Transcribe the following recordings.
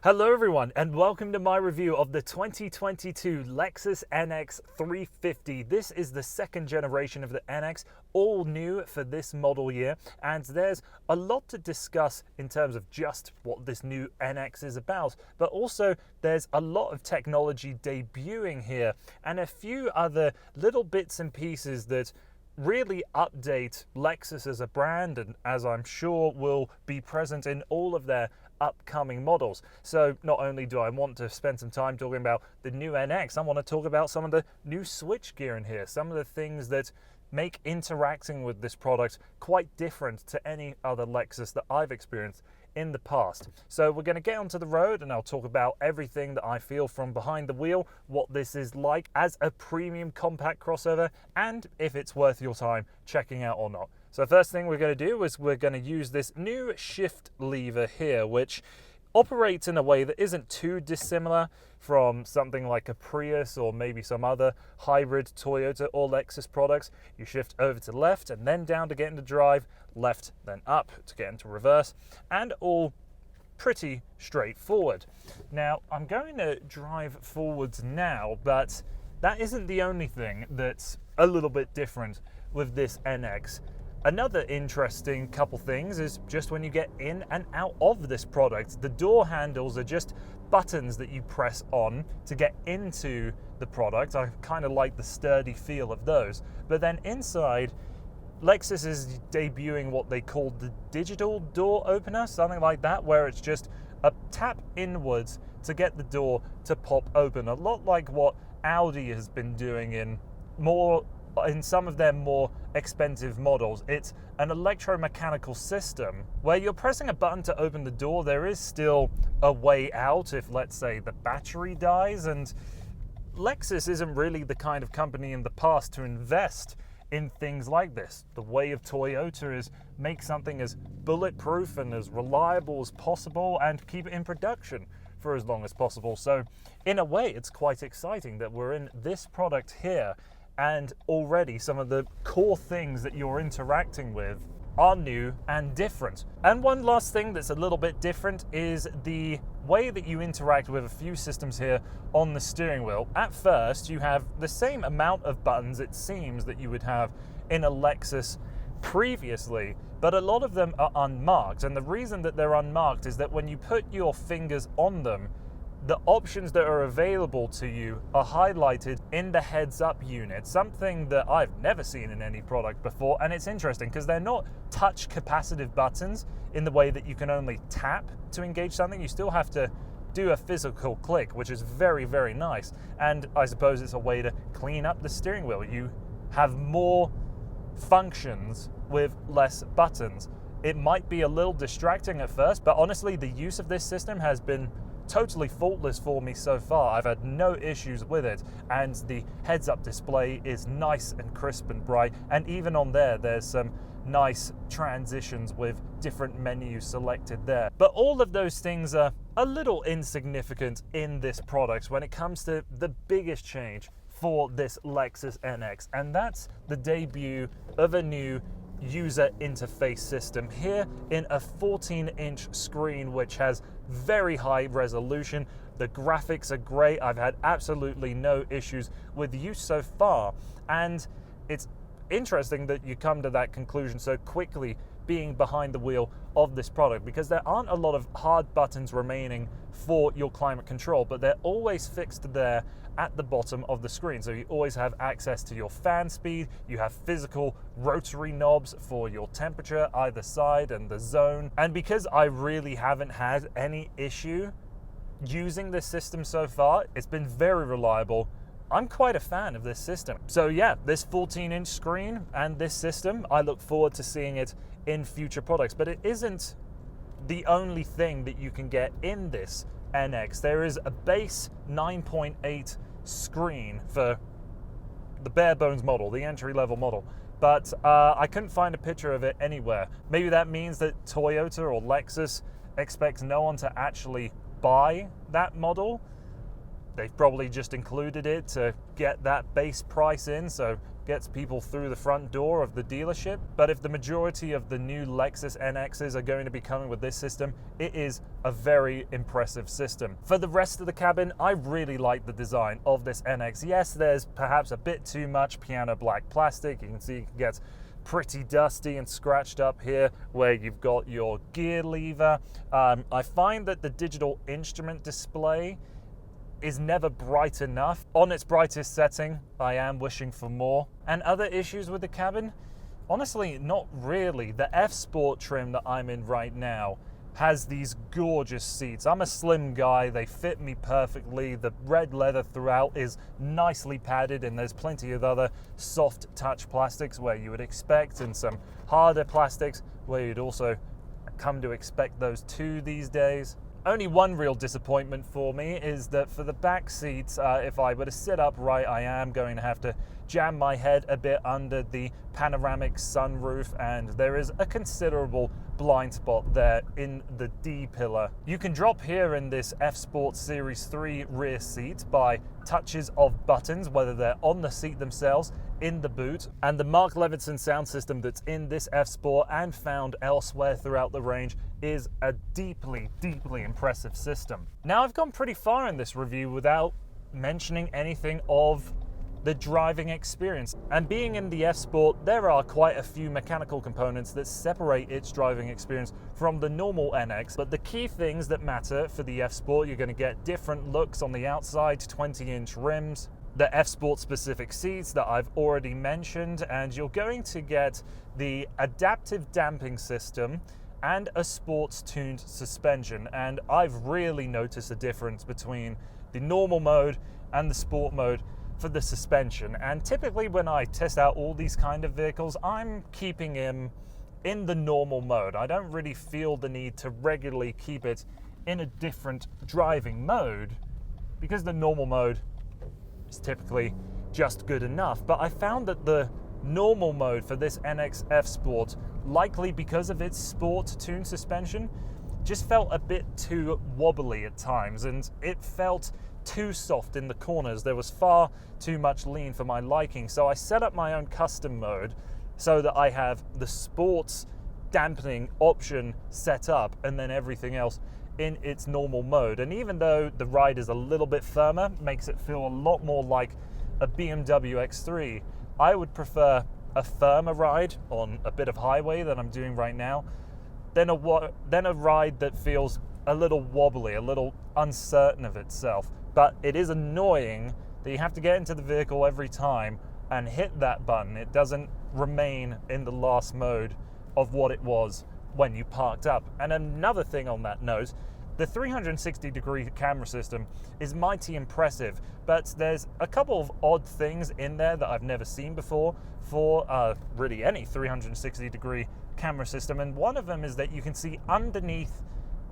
Hello everyone and welcome to my review of the 2022 Lexus NX350. This is the second generation of the NX, all new for this model year, and there's a lot to discuss in terms of just what this new NX is about, but also there's a lot of technology debuting here and a few other little bits and pieces that really update Lexus as a brand, and as I'm sure will be present in all of their upcoming models. So not only do I want to spend some time talking about the new NX, I want to talk about some of the new switchgear in here, some of the things that make interacting with this product quite different to any other Lexus that I've experienced in the past. So we're going to get onto the road and I'll talk about everything that I feel from behind the wheel, what this is like as a premium compact crossover, and if it's worth your time checking out or not. So first thing we're going to do is we're going to use this new shift lever here, which operates in a way that isn't too dissimilar from something like a Prius or maybe some other hybrid Toyota or Lexus products. You shift over to left and then down to get into drive, left then up to get into reverse, and all pretty straightforward. Now I'm going to drive forwards now, but that isn't the only thing that's a little bit different with this NX. Another interesting couple things is just when you get in and out of this product, the door handles are just buttons that you press on to get into the product. I kind of like the sturdy feel of those. But then inside, Lexus is debuting what they call the digital door opener, something like that, where it's just a tap inwards to get the door to pop open. A lot like what Audi has been doing in some of their more expensive models. It's an electromechanical system where you're pressing a button to open the door. There is still a way out if, let's say, the battery dies, and Lexus isn't really the kind of company in the past to invest in things like this. The way of Toyota is make something as bulletproof and as reliable as possible and keep it in production for as long as possible. So in a way, it's quite exciting that we're in this product here, and already some of the core things that you're interacting with are new and different. And one last thing that's a little bit different is the way that you interact with a few systems here on the steering wheel. At first, you have the same amount of buttons, it seems, that you would have in a Lexus previously, but a lot of them are unmarked. And the reason that they're unmarked is that when you put your fingers on them, the options that are available to you are highlighted in the heads-up unit, something that I've never seen in any product before. And it's interesting because they're not touch capacitive buttons in the way that you can only tap to engage something. You still have to do a physical click, which is very, very nice. And I suppose it's a way to clean up the steering wheel. You have more functions with less buttons. It might be a little distracting at first, but honestly, the use of this system has been totally faultless for me so far. I've had no issues with it, and the heads-up display is nice and crisp and bright, and even on there's some nice transitions with different menus selected there. But all of those things are a little insignificant in this product when it comes to the biggest change for this Lexus NX, and that's the debut of a new user interface system here in a 14-inch screen, which has very high resolution. The graphics are great. I've had absolutely no issues with use so far, and it's interesting that you come to that conclusion so quickly being behind the wheel of this product, because there aren't a lot of hard buttons remaining for your climate control, but they're always fixed there at the bottom of the screen. So you always have access to your fan speed, you have physical rotary knobs for your temperature either side and the zone. And because I really haven't had any issue using this system so far, it's been very reliable. I'm quite a fan of this system. So yeah, this 14-inch screen and this system, I look forward to seeing it in future products, but it isn't the only thing that you can get in this NX. There is a base 9.8 screen for the bare bones model, the entry-level model, but I couldn't find a picture of it anywhere. Maybe that means that Toyota or Lexus expects no one to actually buy that model. They've probably just included it to get that base price in, so gets people through the front door of the dealership. But if the majority of the new Lexus NXs are going to be coming with this system, it is a very impressive system. For the rest of the cabin, I really like the design of this NX. Yes, there's perhaps a bit too much piano black plastic. You can see it gets pretty dusty and scratched up here where you've got your gear lever. I find that the digital instrument display is never bright enough. On its brightest setting, I am wishing for more. And other issues with the cabin? Honestly, not really. The F Sport trim that I'm in right now has these gorgeous seats. I'm a slim guy, they fit me perfectly. The red leather throughout is nicely padded, and there's plenty of other soft touch plastics where you would expect, and some harder plastics where you'd also come to expect those too these days. Only one real disappointment for me is that for the back seats, if I were to sit upright, I am going to have to jam my head a bit under the panoramic sunroof, and there is a considerable blind spot there in the D pillar. You can drop here in this F Sport Series 3 rear seat by touches of buttons, whether they're on the seat themselves, in the boot, and the Mark Levinson sound system that's in this F Sport and found elsewhere throughout the range is a deeply, deeply impressive system. Now, I've gone pretty far in this review without mentioning anything of the driving experience. And being in the F Sport, there are quite a few mechanical components that separate its driving experience from the normal NX. But the key things that matter for the F Sport, you're going to get different looks on the outside, 20-inch rims, the F Sport specific seats that I've already mentioned, and you're going to get the adaptive damping system and a sports tuned suspension. And I've really noticed a difference between the normal mode and the sport mode for the suspension. And typically when I test out all these kind of vehicles, I'm keeping him in the normal mode. I don't really feel the need to regularly keep it in a different driving mode because the normal mode is typically just good enough. But I found that the normal mode for this NX F Sport, likely because of its sport tuned suspension, just felt a bit too wobbly at times, and it felt too soft in the corners. There was far too much lean for my liking. So I set up my own custom mode so that I have the sports dampening option set up and then everything else in its normal mode. And even though the ride is a little bit firmer, makes it feel a lot more like a BMW X3, I would prefer a firmer ride on a bit of highway that I'm doing right now than a ride that feels a little wobbly, a little uncertain of itself. But it is annoying that you have to get into the vehicle every time and hit that button. It doesn't remain in the last mode of what it was when you parked up. And another thing on that note, the 360-degree camera system is mighty impressive, but there's a couple of odd things in there that I've never seen before for really any 360-degree camera system. And one of them is that you can see underneath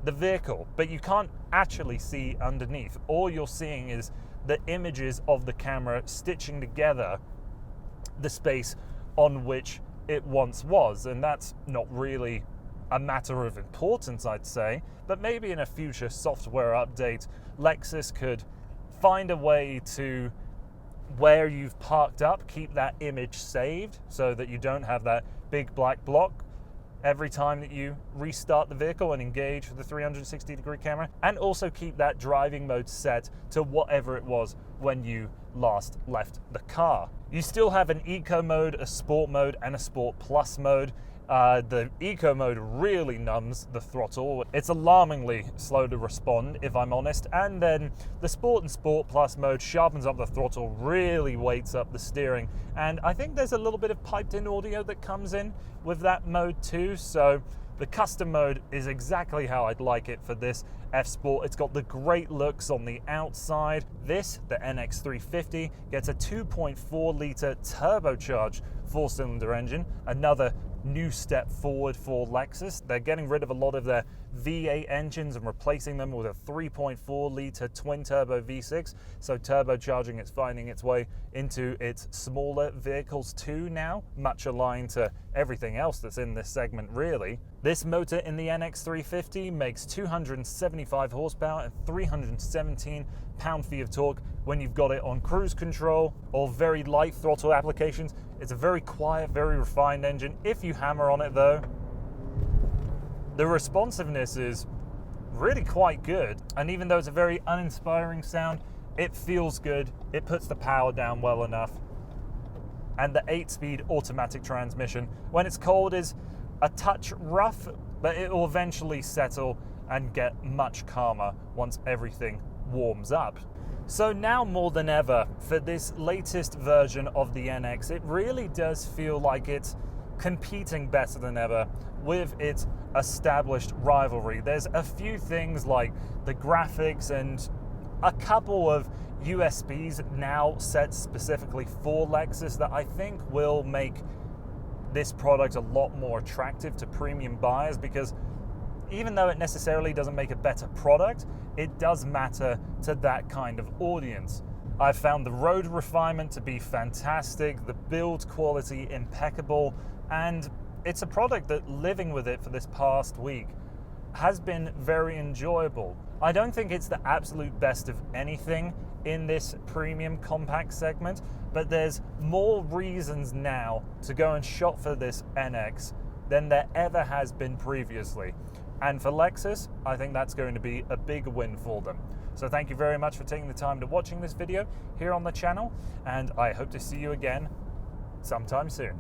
the vehicle, but you can't actually see underneath. All you're seeing is the images of the camera stitching together the space on which it once was, and that's not really a matter of importance, I'd say. But maybe in a future software update, Lexus could find a way to, where you've parked up, keep that image saved so that you don't have that big black block every time that you restart the vehicle and engage with the 360-degree camera, and also keep that driving mode set to whatever it was when you last left the car. You still have an eco mode, a sport mode, and a sport plus mode. The eco mode really numbs the throttle. It's alarmingly slow to respond, if I'm honest. And then the sport and sport plus mode sharpens up the throttle, really weights up the steering. And I think there's a little bit of piped in audio that comes in with that mode too. So the custom mode is exactly how I'd like it for this F Sport. It's got the great looks on the outside. This, the NX350, gets a 2.4 litre turbocharged 4-cylinder engine, another new step forward for Lexus. They're getting rid of a lot of their V8 engines and replacing them with a 3.4 litre twin turbo V6. So turbocharging is finding its way into its smaller vehicles too now, much aligned to everything else that's in this segment really. This motor in the NX350 makes 275 horsepower and 317 pound-feet of torque when you've got it on cruise control or very light throttle applications. It's a very quiet, very refined engine. If you hammer on it though, the responsiveness is really quite good. And even though it's a very uninspiring sound, it feels good. It puts the power down well enough. And the 8-speed automatic transmission, when it's cold, is a touch rough, but it will eventually settle and get much calmer once everything warms up. So now more than ever, for this latest version of the NX, it really does feel like it's competing better than ever with its established rivalry. There's a few things like the graphics and a couple of USPs now set specifically for Lexus that I think will make this product a lot more attractive to premium buyers, because even though it necessarily doesn't make a better product, it does matter to that kind of audience. I've found the road refinement to be fantastic, the build quality impeccable, and it's a product that living with it for this past week has been very enjoyable. I don't think it's the absolute best of anything in this premium compact segment, but there's more reasons now to go and shop for this NX than there ever has been previously. And for Lexus, I think that's going to be a big win for them. So thank you very much for taking the time to watching this video here on the channel, and I hope to see you again sometime soon.